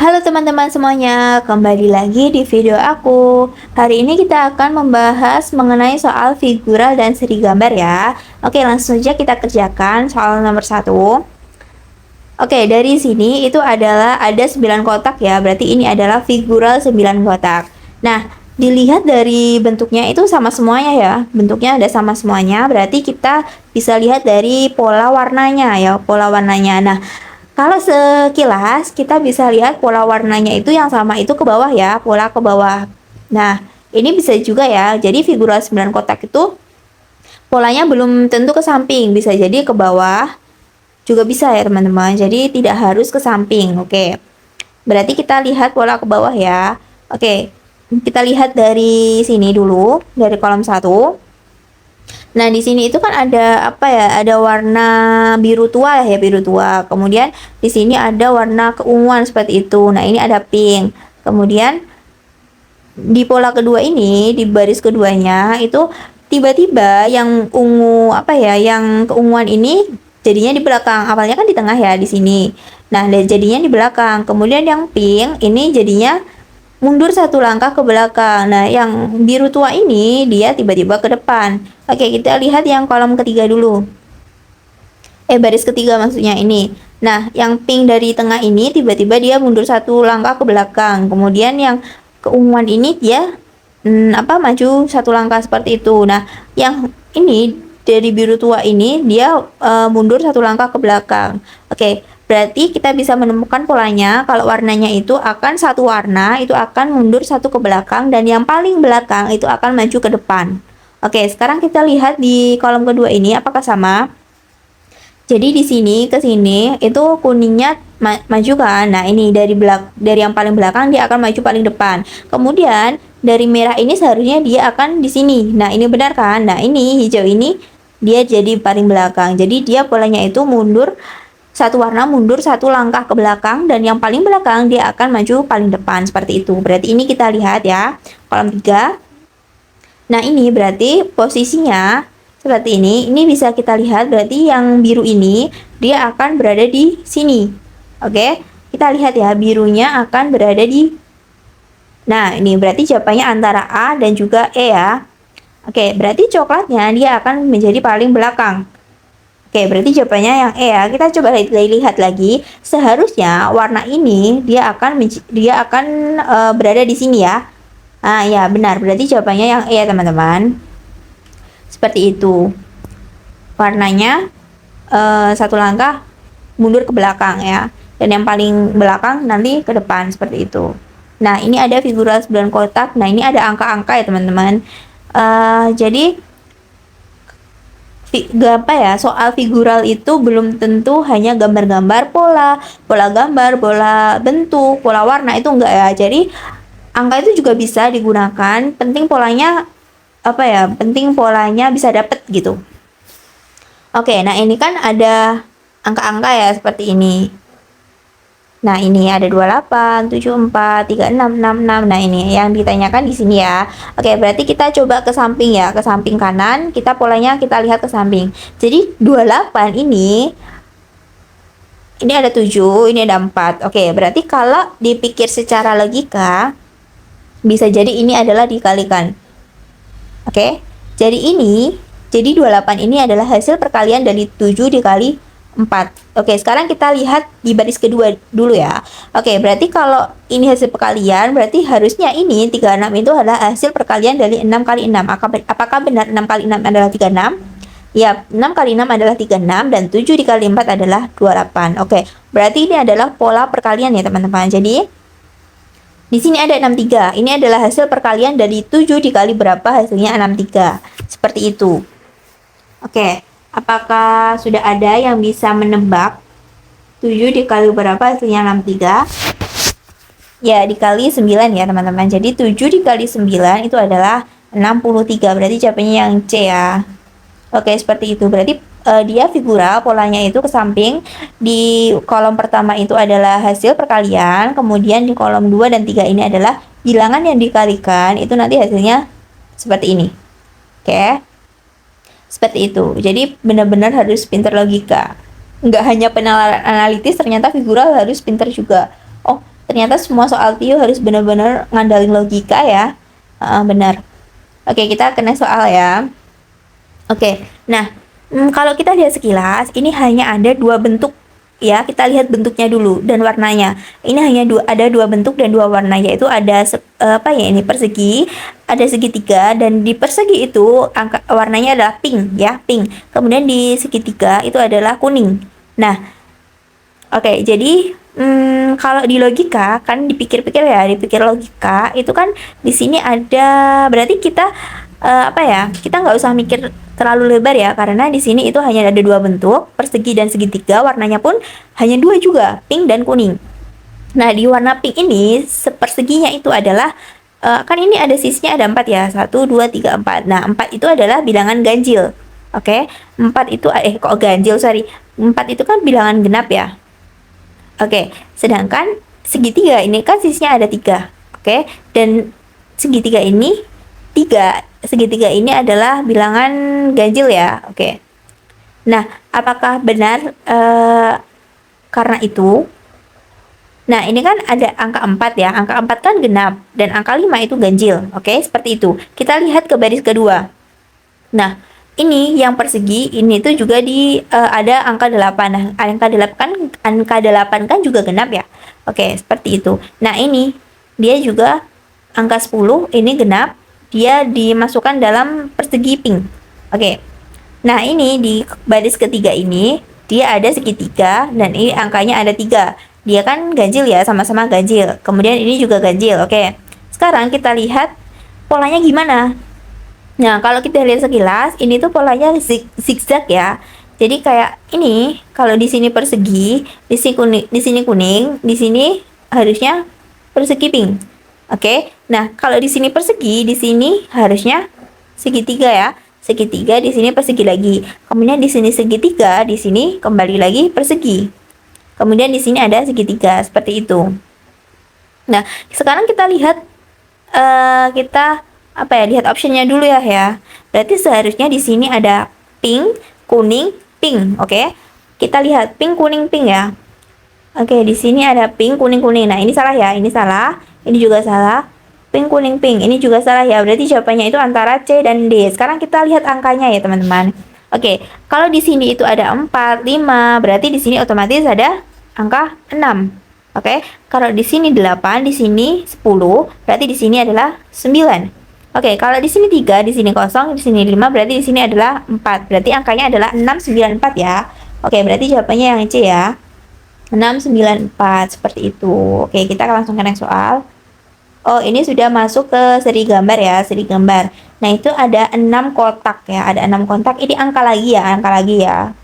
Halo teman-teman semuanya, kembali lagi di video aku. Hari ini kita akan membahas mengenai soal figural dan seri gambar ya. Oke, langsung saja kita kerjakan soal nomor 1. Oke, dari sini itu adalah ada 9 kotak ya, berarti ini adalah figural 9 kotak. Nah, dilihat dari bentuknya itu sama semuanya ya, bentuknya ada sama semuanya, berarti kita bisa lihat dari pola warnanya ya, pola warnanya. Nah, kalau sekilas kita bisa lihat pola warnanya itu yang sama itu ke bawah ya, pola ke bawah. Nah, ini bisa juga ya, jadi figural 9 kotak itu polanya belum tentu ke samping, bisa jadi ke bawah juga bisa ya teman-teman, jadi tidak harus ke samping. Oke, berarti kita lihat pola ke bawah ya. Oke, kita lihat dari sini dulu, dari kolom 1. Nah, di sini itu kan ada apa ya? Ada warna biru tua ya, biru tua. Kemudian di sini ada warna keunguan seperti itu. Nah, ini ada pink. Kemudian di pola kedua ini, di baris keduanya itu tiba-tiba yang ungu apa ya? Yang keunguan ini jadinya di belakang. Awalnya kan di tengah ya di sini. Nah, jadinya di belakang. Kemudian yang pink ini jadinya mundur satu langkah ke belakang. Nah, yang biru tua ini dia tiba-tiba ke depan. Oke, kita lihat yang kolom ketiga dulu. Baris ketiga maksudnya ini. Nah, yang pink dari tengah ini tiba-tiba dia mundur satu langkah ke belakang. Kemudian yang keunguan ini dia maju satu langkah seperti itu. Nah, yang ini dari biru tua ini dia mundur satu langkah ke belakang. Oke, berarti kita bisa menemukan polanya kalau warnanya itu akan satu warna itu akan mundur satu ke belakang dan yang paling belakang itu akan maju ke depan. Oke, sekarang kita lihat di kolom kedua ini apakah sama? Jadi di sini ke sini itu kuningnya maju kan. Nah, ini dari yang paling belakang dia akan maju paling depan. Kemudian dari merah ini seharusnya dia akan di sini. Nah, ini benar kan? Nah, ini hijau ini dia jadi paling belakang. Jadi dia polanya itu mundur satu warna, mundur satu langkah ke belakang dan yang paling belakang dia akan maju paling depan seperti itu. Berarti ini kita lihat ya, kolom 3. Nah, ini berarti posisinya seperti ini. Ini bisa kita lihat berarti yang biru ini dia akan berada di sini. Oke, kita lihat ya, birunya akan berada di. Nah, ini berarti jawabannya antara A dan juga E ya. Oke, berarti coklatnya dia akan menjadi paling belakang. Oke, berarti jawabannya yang E ya. Kita coba lihat lagi. Seharusnya warna ini dia akan berada di sini ya. Ah ya, benar. Berarti jawabannya yang E ya, teman-teman. Seperti itu. Warnanya satu langkah mundur ke belakang ya. Dan yang paling belakang nanti ke depan seperti itu. Nah, ini ada figural 9 kotak. Nah, ini ada angka-angka ya, teman-teman. Jadi soal figural itu belum tentu hanya gambar-gambar pola gambar, pola bentuk, pola warna, itu enggak ya. Jadi angka itu juga bisa digunakan, penting polanya penting polanya bisa dapet gitu. Oke, nah ini kan ada angka-angka ya seperti ini. Nah, ini ada 28, 74, 36, 66. Nah, ini yang ditanyakan di sini ya. Oke, berarti kita coba ke samping ya, ke samping kanan. Kita polanya kita lihat ke samping. Jadi 28 ini ada 7, ini ada 4. Oke, berarti kalau dipikir secara logika bisa jadi ini adalah dikalikan. Oke. Jadi 28 ini adalah hasil perkalian dari 7 dikali 4. Oke, sekarang kita lihat di baris kedua dulu ya. Oke, berarti kalau ini hasil perkalian, berarti harusnya ini 36 itu adalah hasil perkalian dari 6 kali 6. Apakah benar 6 kali 6 adalah 36? Ya, 6 kali 6 adalah 36 dan 7 dikali 4 adalah 28. Oke, berarti ini adalah pola perkalian ya, teman-teman. Jadi, di sini ada 63. Ini adalah hasil perkalian dari 7 dikali berapa hasilnya 63. Seperti itu. Oke. Apakah sudah ada yang bisa menebak 7 dikali berapa hasilnya 63? Ya, dikali 9 ya, teman-teman. Jadi 7 dikali 9 itu adalah 63. Berarti jawabannya yang C ya. Oke, seperti itu. Berarti dia figural, polanya itu ke samping. Di kolom pertama itu adalah hasil perkalian. Kemudian di kolom 2 dan 3 ini adalah bilangan yang dikalikan. Itu nanti hasilnya seperti ini. Oke. Seperti itu. Jadi benar-benar harus pintar logika. Nggak hanya penalaran analitis, ternyata figural harus pintar juga. Oh, Ternyata semua soal TIO harus benar-benar ngandalin logika ya. Benar. Oke, kita kena soal ya. Oke, nah kalau kita lihat sekilas, ini hanya ada dua bentuk ya. Kita lihat bentuknya dulu dan warnanya. Ini hanya ada dua bentuk dan dua warna, yaitu ada apa ya ini, persegi, ada segitiga, dan di persegi itu warnanya adalah pink ya, pink. Kemudian di segitiga itu adalah kuning. Nah, oke, jadi kalau di logika kan dipikir-pikir ya, dipikir logika itu kan di sini ada, berarti kita apa ya, kita nggak usah mikir terlalu lebar ya, karena di sini itu hanya ada dua bentuk, persegi dan segitiga, warnanya pun hanya dua juga, pink dan kuning. Nah, di warna pink ini seperseginya itu adalah kan ini ada sisinya ada 4 ya, 1, 2, 3, 4. Nah, 4 itu adalah bilangan ganjil. Oke, 4 itu kok ganjil, sorry, 4 itu kan bilangan genap ya. Oke, sedangkan segitiga ini kan sisinya ada 3. Oke, dan segitiga ini 3. Segitiga ini adalah bilangan ganjil ya. Oke. Nah, apakah benar karena itu? Nah, ini kan ada angka 4 ya. Angka 4 kan genap dan angka 5 itu ganjil. Oke, seperti itu. Kita lihat ke baris kedua. Nah, ini yang persegi ini tuh juga ada angka 8. Nah, angka 8 kan juga genap ya. Oke, seperti itu. Nah, ini dia juga angka 10 ini genap, dia dimasukkan dalam persegi pink. Oke. Nah, ini di baris ketiga ini dia ada segitiga dan ini angkanya ada 3. Dia kan ganjil ya, sama-sama ganjil. Kemudian ini juga ganjil. Oke. Sekarang kita lihat polanya gimana. Nah, kalau kita lihat sekilas, ini tuh polanya zigzag ya. Jadi kayak ini, kalau di sini persegi, di sini kuning, di sini harusnya persegi pink. Oke. Nah, kalau di sini persegi, di sini harusnya segitiga ya. Segitiga, di sini persegi lagi. Kemudian di sini segitiga, di sini kembali lagi persegi. Kemudian di sini ada segitiga, seperti itu. Nah, sekarang kita lihat kita apa ya, lihat optionnya dulu ya. Berarti seharusnya di sini ada pink, kuning, pink. Oke. Kita lihat pink, kuning, pink ya. Oke, di sini ada pink, kuning, kuning. Nah, ini salah ya, ini salah. Ini juga salah. Pink, kuning, pink. Ini juga salah ya. Berarti jawabannya itu antara C dan D. Sekarang kita lihat angkanya ya, teman-teman. Oke, kalau di sini itu ada 4, 5, berarti di sini otomatis ada angka 6. Oke, kalau di sini 8, di sini 10, berarti di sini adalah 9. Oke, kalau di sini 3, di sini 0, di sini 5, berarti di sini adalah 4. Berarti angkanya adalah 694 ya. Oke, berarti jawabannya yang C ya. 694, seperti itu. Oke, kita langsung ke next soal. Oh, ini sudah masuk ke seri gambar ya, seri gambar. Nah, itu ada 6 kotak ya, ada 6 kotak. Ini angka lagi ya, angka lagi ya.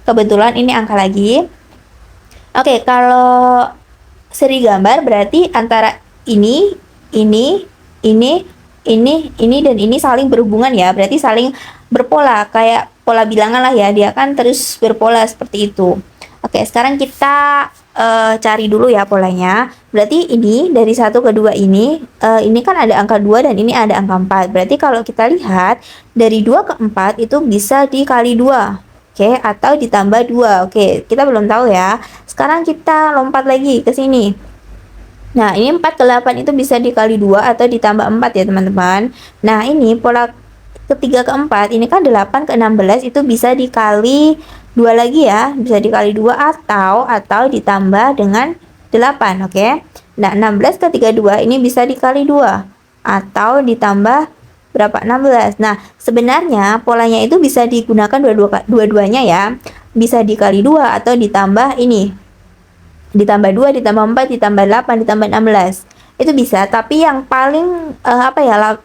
Kebetulan ini angka lagi. Oke, kalau seri gambar berarti antara ini, dan ini saling berhubungan ya, berarti saling berpola, kayak pola bilangan lah ya, dia kan terus berpola seperti itu. Oke, sekarang kita cari dulu ya polanya. Berarti ini dari 1 ke 2 ini kan ada angka 2 dan ini ada angka 4. Berarti kalau kita lihat dari 2 ke 4 itu bisa dikali 2. Oke, atau ditambah 2. Oke, kita belum tahu ya. Sekarang kita lompat lagi ke sini. Nah, ini 4 ke 8 itu bisa dikali 2 atau ditambah 4 ya, teman-teman. Nah, ini pola ketiga ke 4, ini kan 8 ke 16 itu bisa dikali 2 lagi ya. Bisa dikali 2 atau ditambah dengan 8, oke. Nah, 16 ke 32 ini bisa dikali 2 atau ditambah berapa? 16. Nah, sebenarnya polanya itu bisa digunakan dua-duanya ya. Bisa dikali 2 atau ditambah ini. Ditambah 2, ditambah 4, ditambah 8, ditambah 16. Itu bisa, tapi yang paling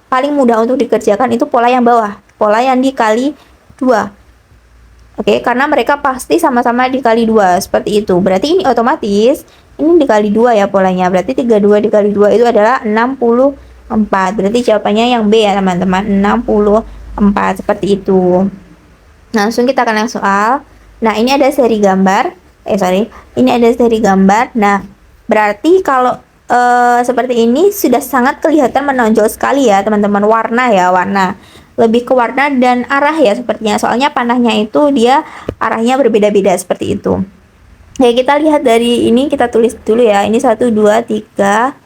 paling mudah untuk dikerjakan itu pola yang bawah. Pola yang dikali 2. Oke, karena mereka pasti sama-sama dikali 2, seperti itu. Berarti ini otomatis ini dikali 2 ya polanya. Berarti 32 dikali 2 itu adalah 64. Berarti jawabannya yang B ya, teman-teman. 64, seperti itu. Langsung kita akan yang soal. Nah, ini ada seri gambar. Ini ada seri gambar. Nah, berarti kalau seperti ini sudah sangat kelihatan menonjol sekali ya, teman-teman. Warna ya, warna. Lebih ke warna dan arah ya sepertinya. Soalnya panahnya itu dia arahnya berbeda-beda seperti itu. Oke, kita lihat dari ini, kita tulis dulu ya. Ini 1, 2, 3,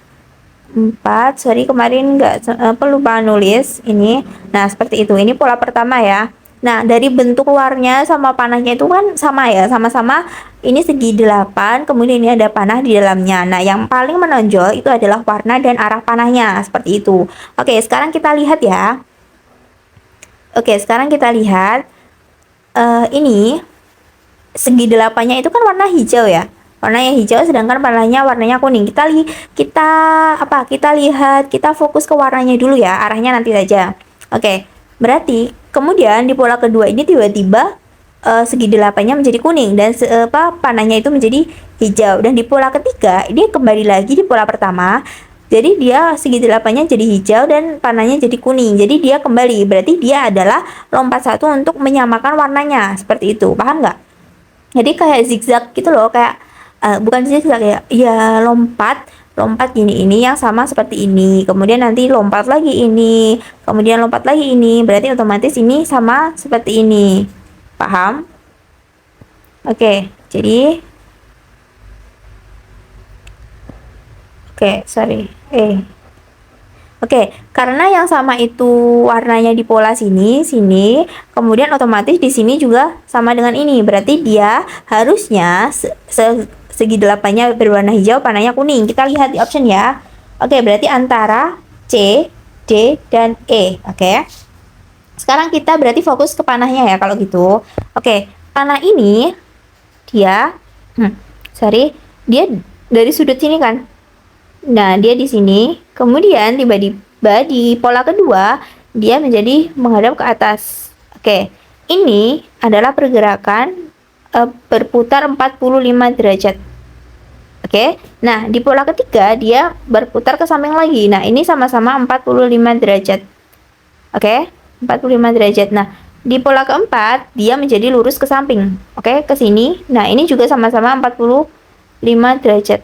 4. Sorry, kemarin nggak lupa nulis ini. Nah, seperti itu. Ini pola pertama ya. Nah, dari bentuk luarnya sama panahnya itu kan sama ya, sama-sama ini segi 8, kemudian ini ada panah di dalamnya. Nah, yang paling menonjol itu adalah warna dan arah panahnya, seperti itu. Oke, sekarang kita lihat ya. Oke, sekarang kita lihat ini segi 8-nya itu kan warna hijau ya. Warnanya hijau sedangkan panahnya warnanya kuning. Kita lihat, kita fokus ke warnanya dulu ya, arahnya nanti saja. Oke, berarti kemudian di pola kedua ini tiba-tiba segi 8-nya menjadi kuning dan panahnya itu menjadi hijau, dan di pola ketiga ini kembali lagi di pola pertama. Jadi dia segi 8-nya jadi hijau dan panahnya jadi kuning. Jadi dia kembali, berarti dia adalah lompat satu untuk menyamakan warnanya. Seperti itu, paham nggak? Jadi kayak zigzag gitu loh, kayak bukan zigzag ya, ya lompat lompat gini, ini yang sama seperti ini, kemudian nanti lompat lagi ini, kemudian lompat lagi ini, berarti otomatis ini sama seperti ini, paham? Oke, jadi sorry. Oke, karena yang sama itu warnanya di pola sini, kemudian otomatis di sini juga sama dengan ini. Berarti dia harusnya segi 8-nya berwarna hijau, panahnya kuning. Kita lihat di option ya. Oke, berarti antara C, D, dan E. Oke. Sekarang kita berarti fokus ke panahnya ya kalau gitu. Oke, panah ini dia dia dari sudut sini kan. Nah, dia di sini, kemudian tiba-tiba di pola kedua, dia menjadi menghadap ke atas. Oke, ini adalah pergerakan berputar 45 derajat. Oke, nah di pola ketiga, dia berputar ke samping lagi. Nah, ini sama-sama 45 derajat. Oke, 45 derajat. Nah, di pola keempat, dia menjadi lurus ke samping. Oke, ke sini. Nah, ini juga sama-sama 45 derajat.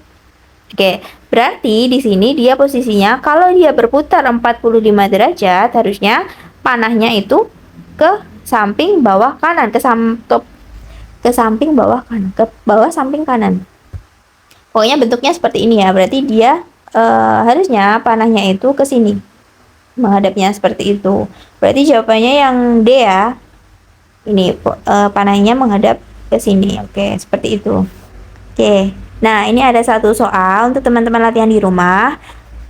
Oke, berarti di sini dia posisinya kalau dia berputar 45 derajat, harusnya panahnya itu ke samping bawah kanan, ke samping bawah kanan, ke bawah samping kanan. Pokoknya bentuknya seperti ini ya. Berarti dia harusnya panahnya itu ke sini. Menghadapnya seperti itu. Berarti jawabannya yang D ya. Ini panahnya menghadap ke sini. Oke, seperti itu. Oke. Nah, ini ada satu soal untuk teman-teman latihan di rumah.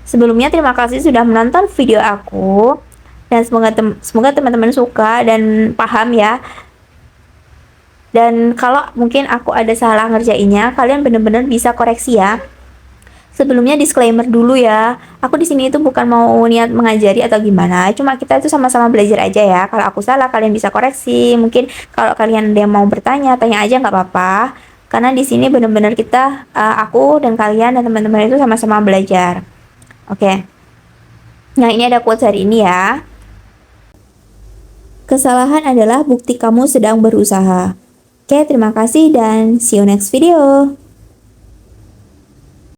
Sebelumnya terima kasih sudah menonton video aku, dan semoga teman-teman suka dan paham ya. Dan kalau mungkin aku ada salah ngerjainnya, kalian benar-benar bisa koreksi ya. Sebelumnya disclaimer dulu ya, aku di sini itu bukan mau niat mengajari atau gimana, cuma kita itu sama-sama belajar aja ya. Kalau aku salah, kalian bisa koreksi. Mungkin kalau kalian ada yang mau bertanya, tanya aja nggak apa-apa. Karena di sini benar-benar kita, aku dan kalian dan teman-teman itu sama-sama belajar. Oke. Nah, ini ada quotes hari ini ya. Kesalahan adalah bukti kamu sedang berusaha. Oke, terima kasih dan see you next video.